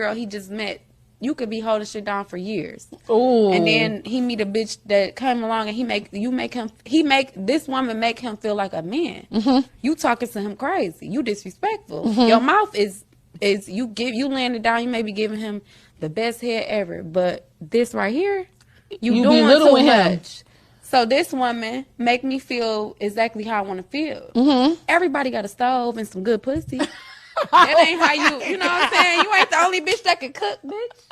girl he just met, you could be holding shit down for years. Ooh. And then he meet a bitch that came along and he make this woman make him feel like a man. Mm-hmm. You talking to him crazy. You disrespectful. Mm-hmm. Your mouth is you laying it down, you may be giving him the best head ever. But this right here, you doing too much. So this woman make me feel exactly how I want to feel. Mm-hmm. Everybody got a stove and some good pussy. That ain't how you know what I'm saying? You ain't the only bitch that can cook, bitch.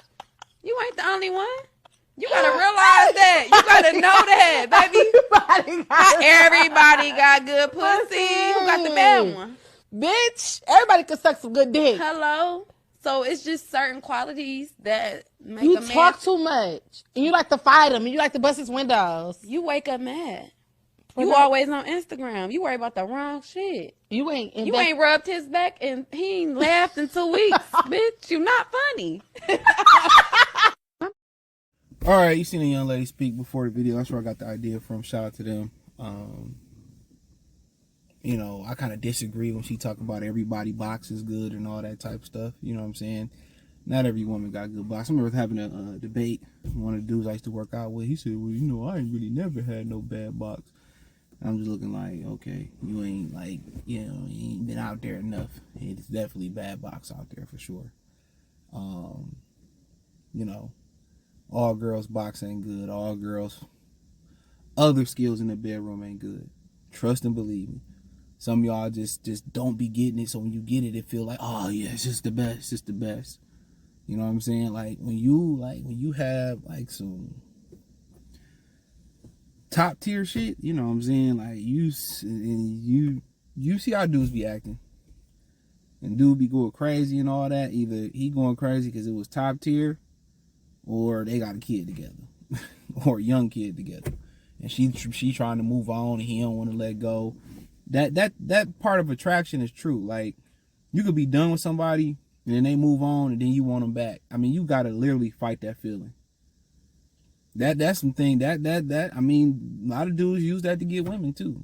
You ain't the only one. You gotta realize that. You gotta know that, baby. Everybody got good pussy. Who got the bad one? Bitch, everybody can suck some good dick. Hello? So it's just certain qualities that make you a man... talk too much. And you like to fight him. And you like to bust his windows. You wake up mad. You always on Instagram. You worry about the wrong shit. You ain't rubbed his back and he ain't laughed in 2 weeks. Bitch, you not funny. All right, you seen a young lady speak before the video. That's where I got the idea from. Shout out to them. You know, I kind of disagree when she talk about everybody box is good and all that type of stuff. You know what I'm saying? Not every woman got a good box. I remember having a debate. One of the dudes I used to work out with, he said, well, you know, I ain't really never had no bad box. I'm just looking like, okay, you ain't like, you know, you ain't been out there enough. It's definitely bad box out there for sure. You know, all girls box ain't good. All girls, other skills in the bedroom ain't good. Trust and believe me. Some of y'all just don't be getting it. So when you get it, it feel like, oh yeah, it's just the best. It's the best. You know what I'm saying? Like when you have like some top tier shit, you know what I'm saying? Like you see how dudes be acting, and dude be going crazy and all that. Either he going crazy because it was top tier, or they got a kid together, or a young kid together, and she trying to move on and he don't want to let go. That part of attraction is true. Like you could be done with somebody and then they move on and then you want them back. I mean, you gotta literally fight that feeling. That's something that I mean, a lot of dudes use that to get women too.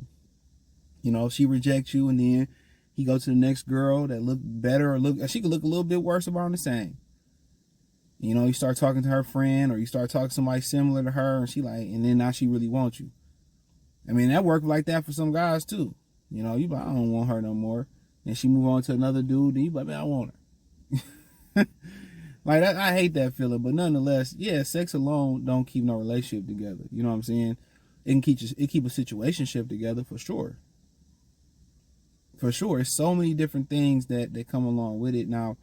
You know, she rejects you and then he goes to the next girl that look better, or she could look a little bit worse about the same. You know, you start talking to her friend or you start talking to somebody similar to her and she like, and then now she really wants you. I mean, that worked like that for some guys too. You know, you like, I don't want her no more. And she move on to another dude and you like, man, I want her. Like, I hate that feeling, but nonetheless, yeah, sex alone don't keep no relationship together. You know what I'm saying? It can keep a situationship together for sure. For sure. It's so many different things that come along with it. Now,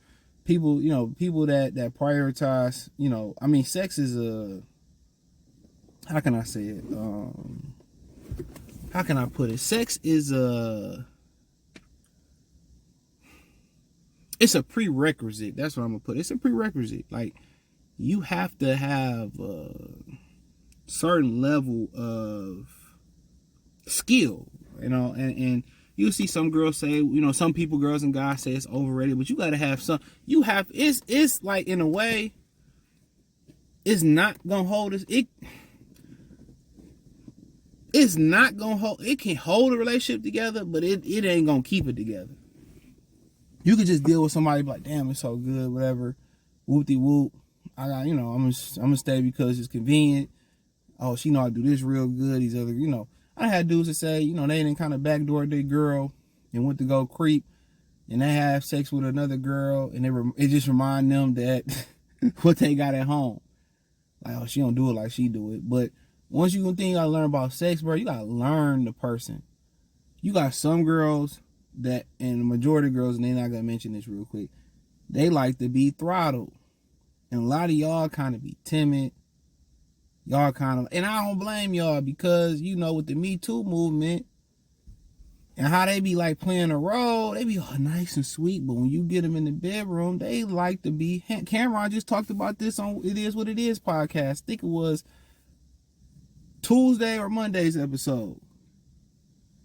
people that prioritize, you know, I mean, sex is how can I say it? How can I put it? Sex is it's a prerequisite. That's what I'm gonna put. It's a prerequisite. Like you have to have a certain level of skill, you know, and you see some girls say, you know, some people, girls and guys say it's overrated, but you gotta have some. You have it's like in a way, it's not gonna hold us. It's not gonna hold. It can hold a relationship together, but it ain't gonna keep it together. You could just deal with somebody like, damn, it's so good, whatever, whoop-de-whoop. I got, you know, I'm gonna stay because it's convenient. Oh, she know how to do this real good. These other, you know, I had dudes that say, you know, they didn't kind of backdoor their girl and went to go creep, and they have sex with another girl, and it just remind them that what they got at home. Like, oh, she don't do it like she do it. But once you gotta learn about sex, bro, you gotta learn the person. You got some girls that, and the majority of girls, and they're not gonna mention this real quick, they like to be throttled. And a lot of y'all kind of be timid. Y'all kind of, and I don't blame y'all because, you know, with the Me Too movement and how they be like playing a role, they be all nice and sweet, but when you get them in the bedroom, they like to be, Cameron just talked about this on It Is What It Is podcast. I think it was Tuesday or Monday's episode.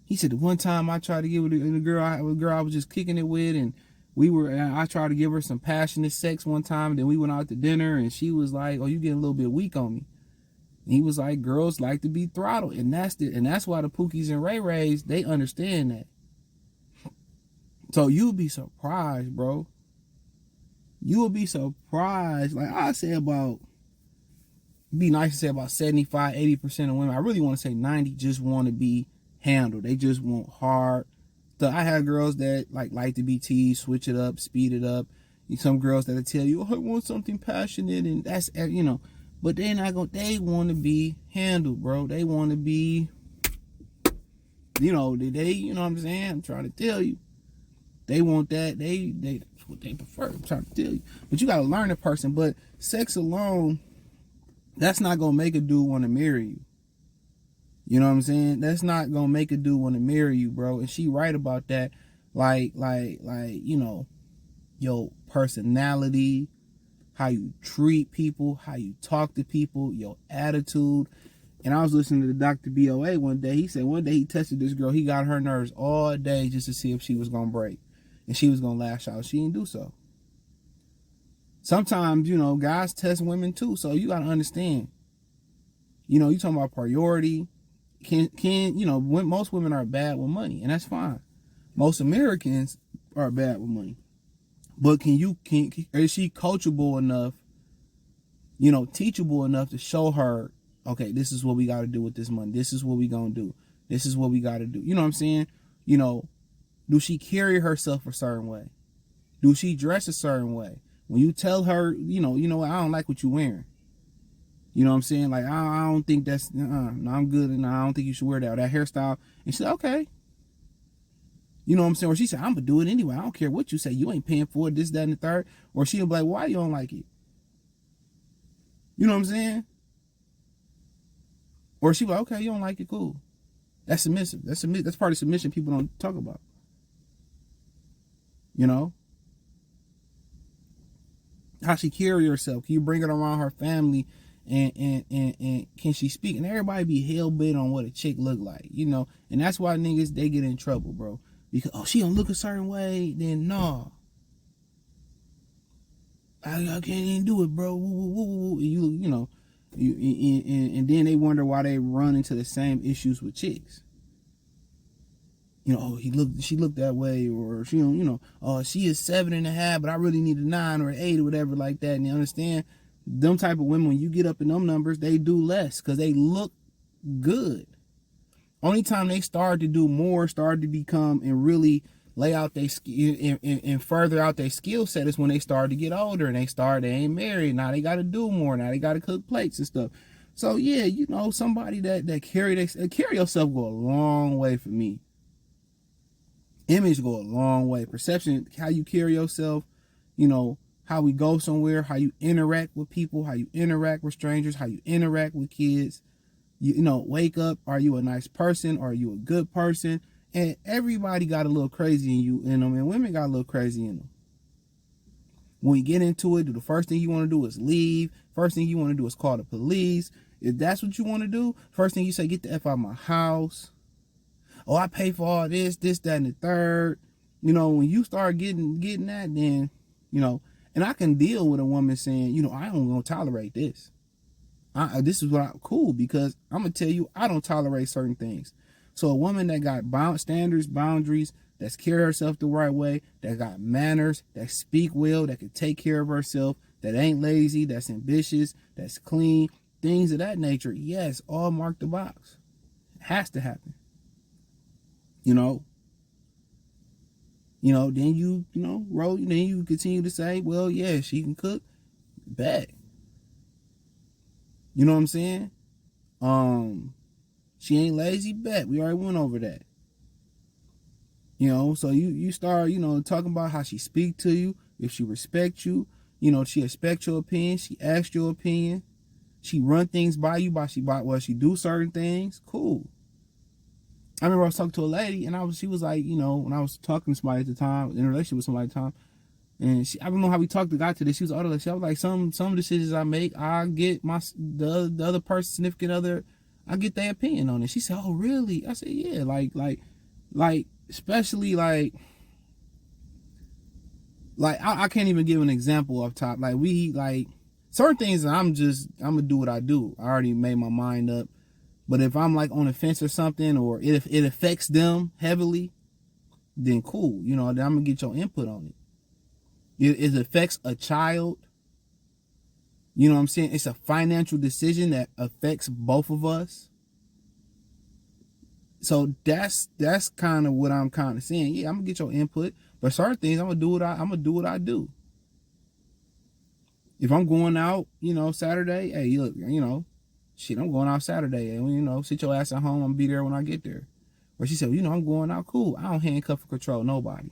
He said the one time I tried to get with a girl I was just kicking it with, and I tried to give her some passionate sex one time, and then we went out to dinner, and she was like, oh, you getting a little bit weak on me. And he was like, girls like to be throttled, and that's why the Pookies and Ray Rays, they understand that. So you'd be surprised, bro. you will be surprised. Like I say about, be nice to say about 75, 80% of women. I really want to say 90 just want to be handled. They just want hard. So I have girls that like to be teased, switch it up, speed it up. Some girls that'll tell you, oh, I want something passionate, and that's, you know, but they're not gonna, they want to be handled, bro. They want to be, you know, you know what I'm saying? I'm trying to tell you. They want that. That's what they prefer. I'm trying to tell you. But you gotta learn a person. But sex alone, that's not gonna make a dude want to marry you. You know what I'm saying? That's not gonna make a dude want to marry you, bro. And she right about that. Like, you know, your personality, how you treat people, how you talk to people, your attitude. And I was listening to the Dr. BOA one day. He said one day he tested this girl. He got her nerves all day just to see if she was gonna break and she was gonna lash out. She didn't do so. Sometimes, you know, guys test women too. So you gotta understand. You know, you talking about priority. Can you know, most women are bad with money, and that's fine. Most Americans are bad with money. But is she coachable enough, you know, teachable enough to show her, okay, this is what we got to do with this money. This is what we going to do. This is what we got to do. You know what I'm saying? You know, do she carry herself a certain way? Do she dress a certain way? When you tell her, you know, I don't like what you're wearing. You know what I'm saying? Like, I don't think that's, no, I'm good, and I don't think you should wear that hairstyle. And she said, okay. You know what I'm saying? Or she said, I'm going to do it anyway. I don't care what you say. You ain't paying for it, this, that, and the third. Or she'll be like, why you don't like it? You know what I'm saying? Or she be like, okay, you don't like it, cool. That's submissive. That's part of submission people don't talk about. You know? How she carry herself. Can you bring it around her family? And can she speak? And everybody be hell bent on what a chick look like, you know? And that's why niggas, they get in trouble, bro. Because, oh, she don't look a certain way, then no. I can't even do it, bro. Woo, woo, woo, woo. You know, and then they wonder why they run into the same issues with chicks. You know, oh, she looked that way, or she don't, you know, oh, she is 7.5, but I really need a 9 or 8 or whatever like that. And you understand, them type of women, when you get up in them numbers, they do less because they look good. Only time they start to do more, start to become and really lay out their skill and further out their skill set is when they start to get older and they ain't married. Now they got to do more. Now they got to cook plates and stuff. So yeah, you know, somebody that carry yourself go a long way for me. Image go a long way. Perception, how you carry yourself, you know, how we go somewhere, how you interact with people, how you interact with strangers, how you interact with kids. You know, wake up. Are you a nice person? Are you a good person? And everybody got a little crazy in them, and women got a little crazy in them. When you get into it, the first thing you want to do is leave. First thing you want to do is call the police. If that's what you want to do, first thing you say, get the F out of my house. Oh, I pay for all this, that, and the third. You know, when you start getting that, then, you know, and I can deal with a woman saying, you know, I don't gonna tolerate this. This is what I'm cool, because I'm gonna tell you, I don't tolerate certain things. So a woman that got standards, boundaries, that's carry herself the right way, that got manners, that speak well, that can take care of herself, that ain't lazy, that's ambitious, that's clean, things of that nature. Yes, all mark the box. It has to happen. You know, then you continue to say, well, yeah, she can cook. Bet. You know what I'm saying? She ain't lazy. Bet. We already went over that. You know, so you start, you know, talking about how she speak to you, if she respects you, you know, she expects your opinion, she asks your opinion, she run things by you, she do certain things. Cool. I remember I was talking to a lady, and she was like, you know, when I was talking to somebody at the time, in a relationship with somebody at the time, and I don't know how we got to this. She was older. I was like, some decisions I make, I get the other person, significant other, I get their opinion on it. She said, oh, really? I said, yeah, like, especially like I can't even give an example off top. Like certain things I'm gonna do what I do. I already made my mind up. But if I'm like on the fence or something, or if it affects them heavily, then cool. You know, then I'm gonna get your input on it. It affects a child. You know what I'm saying? It's a financial decision that affects both of us. So that's kind of what I'm kind of saying. Yeah, I'm gonna get your input, but certain things I'm gonna do what I do. If I'm going out, you know, Saturday, hey, look, you know, shit, I'm going out Saturday, and you know, sit your ass at home. I'm gonna be there when I get there. Or she said, you know, I'm going out, cool. I don't handcuff or control nobody.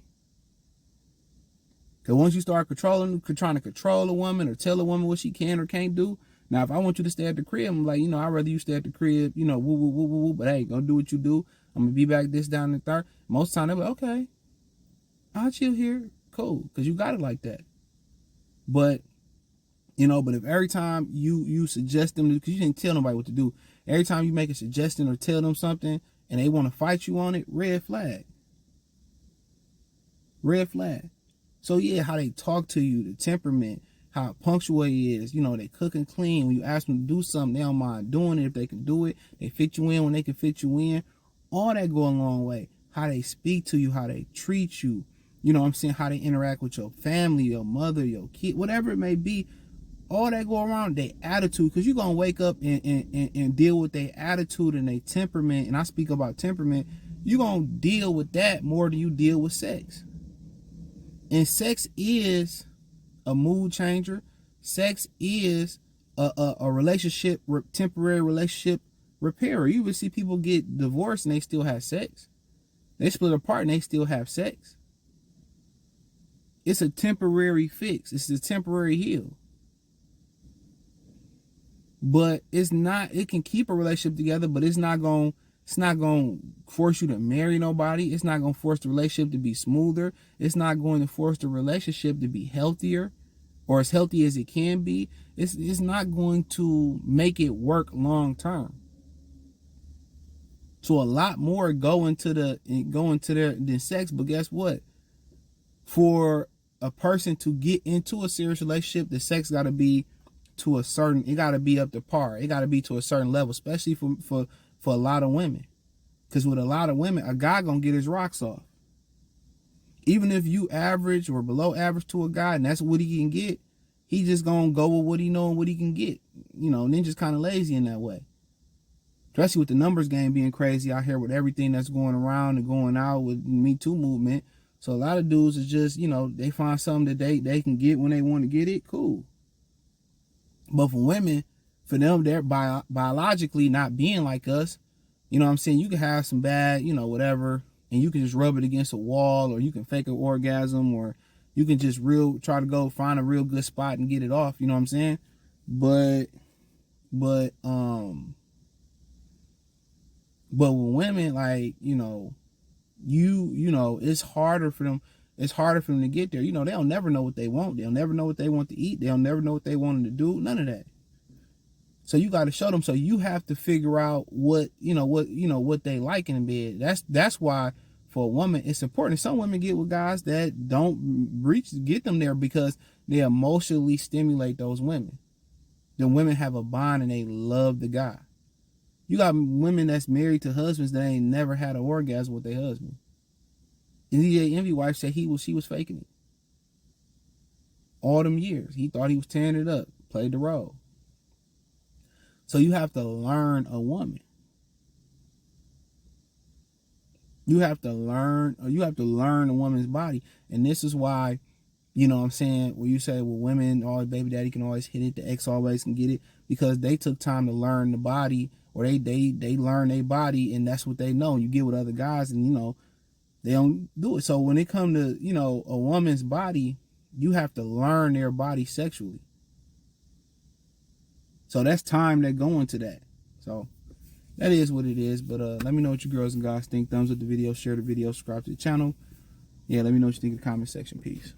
Because once you start trying to control a woman or tell a woman what she can or can't do, now if I want you to stay at the crib, I'm like, you know, I'd rather you stay at the crib, you know, woo, woo, woo, woo, woo, but hey, go do what you do. I'm going to be back this, down, and third. Most of the time, they're like, okay, I'll chill here. Cool, because you got it like that. But, you know, but if every time you suggest them, because you didn't tell nobody what to do, every time you make a suggestion or tell them something and they want to fight you on it, red flag. Red flag. So yeah, how they talk to you, the temperament, how punctual he is, you know, they cook and clean. When you ask them to do something, they don't mind doing it if they can do it. They fit you in when they can fit you in. All that go a long way. How they speak to you, how they treat you, you know what I'm saying, how they interact with your family, your mother, your kid, whatever it may be. All that go around their attitude, because you're going to wake up and deal with their attitude and their temperament. And I speak about temperament. You're going to deal with that more than you deal with sex. And sex is a mood changer. Sex is a relationship, temporary relationship repairer. You would see people get divorced and they still have sex. They split apart and they still have sex. It's a temporary fix. It's a temporary heal. But it's not, it can keep a relationship together, but it's not going to force you to marry nobody. It's not going to force the relationship to be smoother. It's not going to force the relationship to be healthier or as healthy as it can be. It's not going to make it work long term. So a lot more go into there than sex. But guess what? For a person to get into a serious relationship, the sex got to be to a certain, it got to be up to par. It got to be to a certain level, especially for a lot of women. Because with a lot of women, a guy gonna get his rocks off. Even if you average or below average to a guy and that's what he can get, he just gonna go with what he know and what he can get. You know, and then just kind of lazy in that way. Especially with the numbers game being crazy out here with everything that's going around and going out with the Me Too movement. So a lot of dudes is just, you know, they find something that they can get when they want to get it, cool. But for women, for them, they're biologically not being like us. You know what I'm saying? You can have some bad, you know, whatever, and you can just rub it against a wall, or you can fake an orgasm, or you can just try to go find a real good spot and get it off. You know what I'm saying? But with women, like, you know, you know, it's harder for them. It's harder for them to get there. You know, they'll never know what they want. They'll never know what they want to eat. They'll never know what they want to do. None of that. So you got to show them. So you have to figure out what they like in bed. That's why for a woman it's important. Some women get with guys that don't get them there because they emotionally stimulate those women. The women have a bond and they love the guy. You got women that's married to husbands that ain't never had an orgasm with their husband. And DJ Envy wife said she was faking it. All them years. He thought he was tearing it up. Played the role. So you have to learn a woman. You have to learn a woman's body. And this is why, you know what I'm saying, when you say, well, women, oh, baby daddy can always hit it, the ex always can get it, because they took time to learn the body, or they learn their body, and that's what they know. You get with other guys and, you know, they don't do it. So when it comes to, you know, a woman's body, you have to learn their body sexually. So that's time that go into that. So that is what it is. But let me know what you girls and guys think. Thumbs up the video, share the video, subscribe to the channel. Yeah, let me know what you think in the comment section. Peace.